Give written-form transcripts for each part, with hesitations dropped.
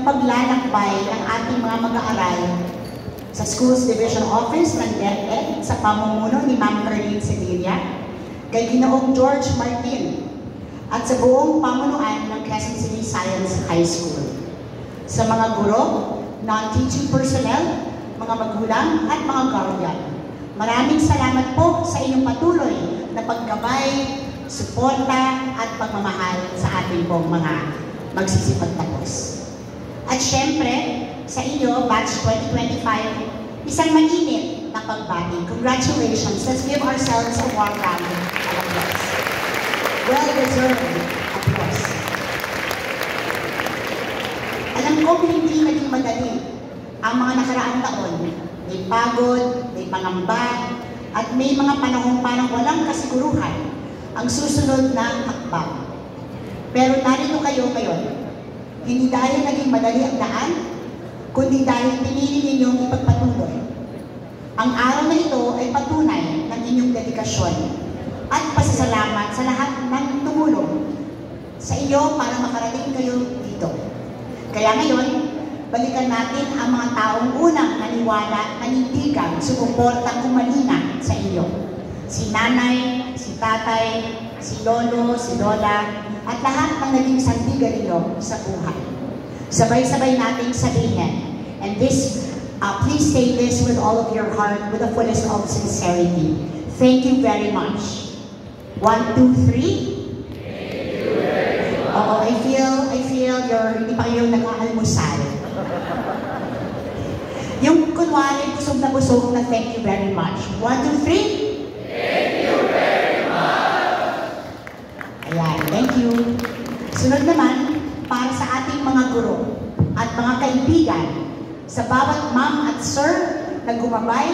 paglalakbay ng ating mga mag-aaral sa Schools Division Office ng DepEd sa pamumuno ni Ma'am Carlene Sevilla, kay Ginoong George Martin, at sa buong pamunuan ng Quezon City Science High School. Sa mga guro, non-teaching personnel, mga magulang at mga guardian, maraming salamat po sa inyong patuloy na paggabay, suporta at pagmamahal sa ating pong mga magsisipagtapos. At syempre, sa inyo, Batch 2025, isang mainit na pagbati. Congratulations! Let's give ourselves a warm round of applause. Well-deserved applause. Alam ko hindi naging madali ang mga nakaraang taon. May pagod, may pangamba, at may mga panahong parang walang kasiguruhan ang susunod na hakbang. Pero narito kayo ngayon. Hindi dahil naging madali ang daan, kundi dahil pinili ninyong ipagpatuloy. Ang araw na ito ay patunay ng inyong dedikasyon at pasasalamat sa lahat ng tumulong sa iyo para makarating kayo dito. Kaya ngayon, balikan natin ang mga taong unang naniwala, nanindigan, sumuportang kumalina sa iyo. Si nanay, si tatay, si lolo, si lola, at lahat ng naging sandigan ninyo sa buhay. Sabay-sabay nating sabihin, and this, please say this with all of your heart, with the fullest of sincerity. Thank you very much. 1, 2, 3. Thank you very much. Oo, I feel hindi pa kayo nag-aalmusal. Yung kunwari, busog na thank you very much. 1, 2, 3. Thank you very much. Ayan, thank you. Sunod naman, para sa ating mga guro at mga kaibigan, sa bawat ma'am at sir na gumabay,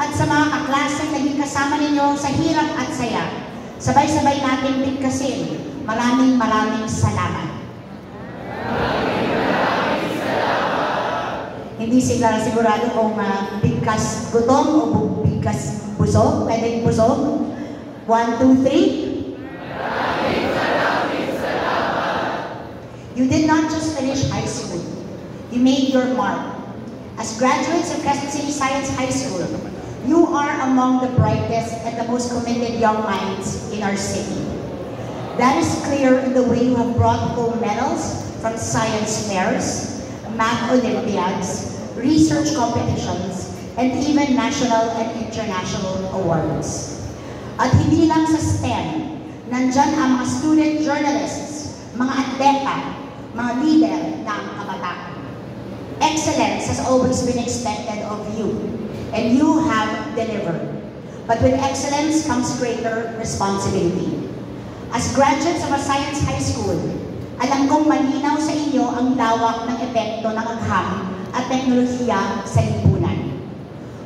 at sa mga kaklaseng naging kasama ninyo sa hirap at saya, sabay-sabay natin bigkasin. Maraming salamat. Maraming salamat. Hindi sila sigurado kung bigkas gutom o bigkas busog. Pwedeng busog. 1, 2, 3. You did not just finish high school. You made your mark. As graduates of Quezon City Science High School, you are among the brightest and the most committed young minds in our city. That is clear in the way you have brought home medals from science fairs, math olympiads, research competitions, and even national and international awards. At hindi lang sa STEM, nandyan ang mga student journalists, mga atleta, mga leader ng kabataan. Excellence has always been expected of you, and you have delivered. But with excellence comes greater responsibility. As graduates of a science high school, alam kong malinaw sa inyo ang lawak ng epekto ng agham at teknolohiya sa lipunan.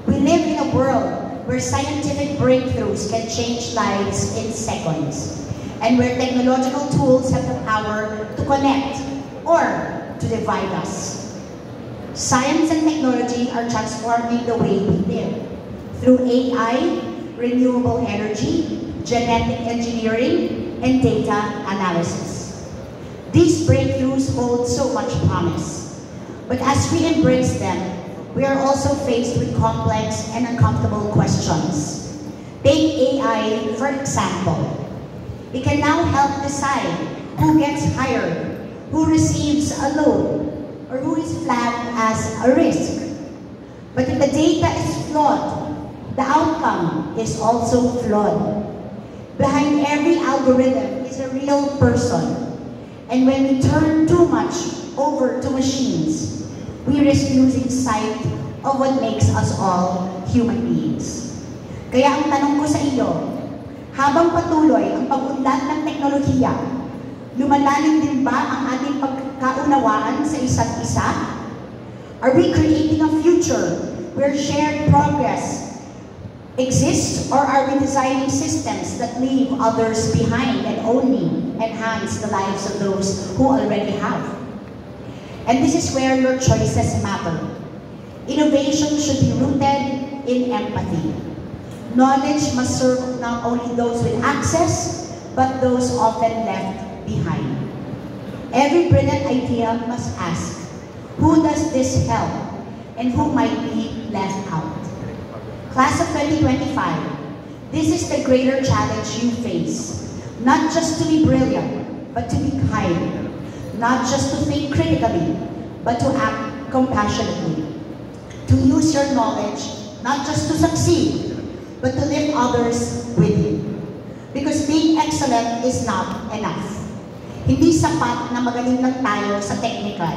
We live in a world where scientific breakthroughs can change lives in seconds, and where technological tools have the power to connect or to divide us. Science and technology are transforming the way we live through AI, renewable energy, genetic engineering, and data analysis. These breakthroughs hold so much promise, but as we embrace them, we are also faced with complex and uncomfortable questions. Take AI, for example. It can now help decide who gets hired, who receives a loan, or who is flagged as a risk. But if the data is flawed, the outcome is also flawed. Behind every algorithm is a real person. And when we turn too much over to machines, we risk losing sight of what makes us all human beings. Kaya ang tanong ko sa iyo, habang patuloy ang pag-unlad ng teknolohiya, lumalalim din ba ang ating pagkaunawaan sa isa't isa? Are we creating a future where shared progress exists, or are we designing systems that leave others behind and only enhance the lives of those who already have? And this is where your choices matter. Innovation should be rooted in empathy. Knowledge must serve not only those with access, but those often left behind. Every brilliant idea must ask, Who does this help? And who might be left out? Class of 2025, this is the greater challenge you face. Not just to be brilliant, but to be kind. Not just to think critically, but to act compassionately. To use your knowledge, not just to succeed, but to lift others with you. Because being excellent is not enough. Hindi sapat na magaling lang tayo sa technical.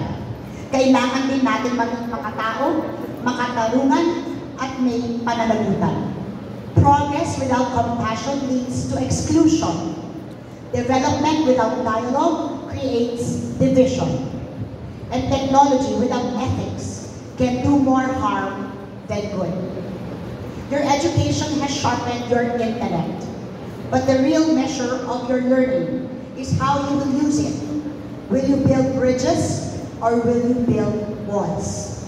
Kailangan din natin maging makatao, makatarungan, at may pananagutan. Progress without compassion leads to exclusion. Development without dialogue creates division. And technology without ethics can do more harm than good. Your education has sharpened your intellect, but the real measure of your learning is how you will use it. Will you build bridges or will you build walls?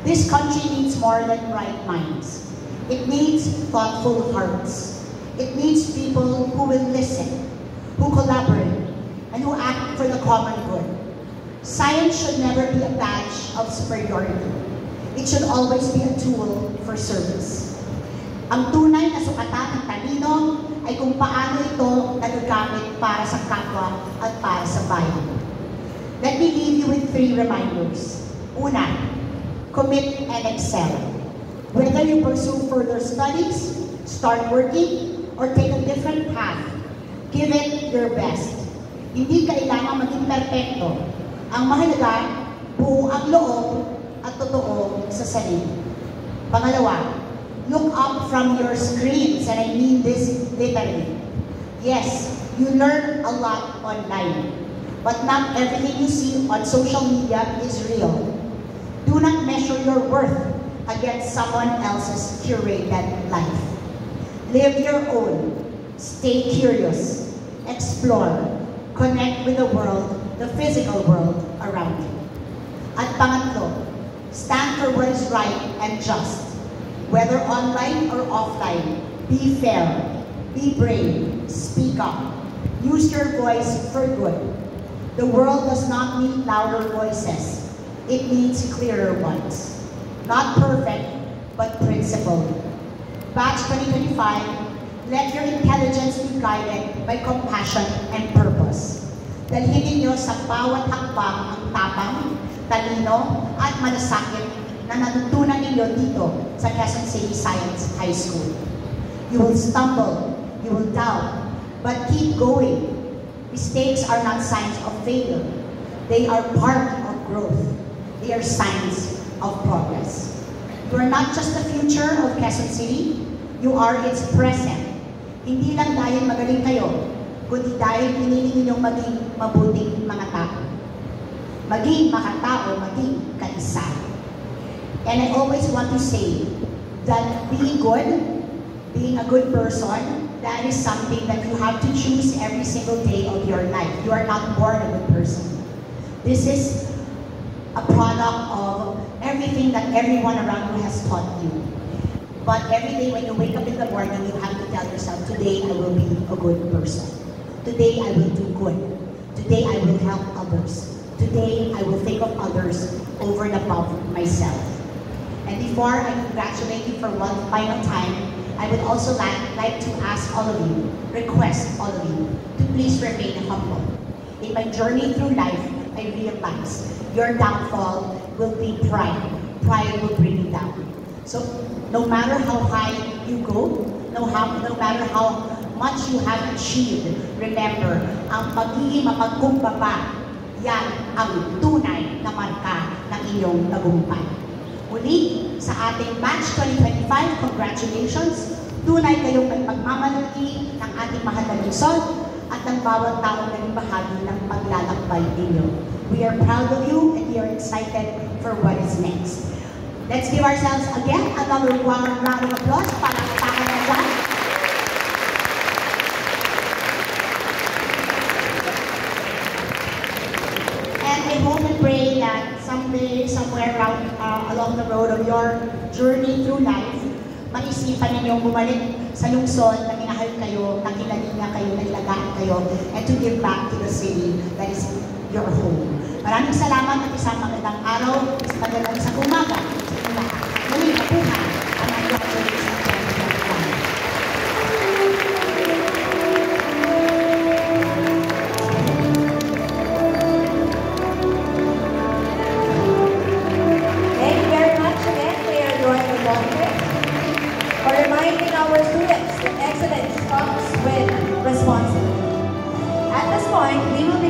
This country needs more than bright minds. It needs thoughtful hearts. It needs people who will listen, who collaborate, and who act for the common good. Science should never be a badge of superiority. It should always be a tool for service. Ang tunay na sukatan ng talino ay kung paano ito nagagamit para sa kapwa at para sa bayan. Let me leave you with 3 reminders. Una, commit and excel. Whether you pursue further studies, start working, or take a different path, give it your best. Hindi kailangan maging perfecto. Ang mahalaga, buo ang loob at totoo sa sarili. Pangalawa, look up from your screens, and I mean this literally. Yes, you learn a lot online, but not everything you see on social media is real. Do not measure your worth against someone else's curated life. Live your own. Stay curious. Explore. Connect with the world, the physical world around you. At pangatlo, stand for what is right and just. Whether online or offline, be fair, be brave, speak up. Use your voice for good. The world does not need louder voices. It needs clearer ones. Not perfect, but principled. Batch 2025, let your intelligence be guided by compassion and purpose. Dalhin ninyo sa bawat hakbang ang tapang, talino, at malasakit na natutunan ninyo dito sa Quezon City Science High School. You will stumble, you will doubt, but keep going. Mistakes are not signs of failure. They are part of growth. They are signs of progress. You are not just the future of Quezon City, you are its present. Hindi lang dahil magaling kayo, kundi dahil pinili ninyong maging mabuting mga tao. Maging makatao, maging kaisa. And I always want to say that being good, being a good person, that is something that you have to choose every single day of your life. You are not born a good person. This is a product of everything that everyone around you has taught you. But every day when you wake up in the morning, you have to tell yourself, today I will be a good person. Today I will do good. Today I will help others. Today I will think of others over and above myself. And before I congratulate you for one final time, I would also like to ask all of you, request all of you, to please remain humble. In my journey through life, I realized your downfall will be pride. Pride will bring you down. So no matter how high you go, no matter how much you have achieved, remember, ang pagiging mapagkumbaba, yan ang tunay na marka ng inyong tagumpay. Muli, sa ating Batch 2025, congratulations! Tunay kayong may pagmamalaki ng ating mahal na lungsod at ng bawat taong naging bahagi ng paglalakbay ninyo. We are proud of you and we are excited for what is next. Let's give ourselves again another round of applause para katakan na dyan. And I hope and pray that someday, somewhere around, along the road of your journey through life, maisipan ninyong bumalik sa lungsod na minahal kayo, na kinalinga kayo, naglagaan kayo, and to give back to the city that is your home. Maraming salamat at isang magandang araw. reminding our students that excellence comes with responsibility. At this point, we will begin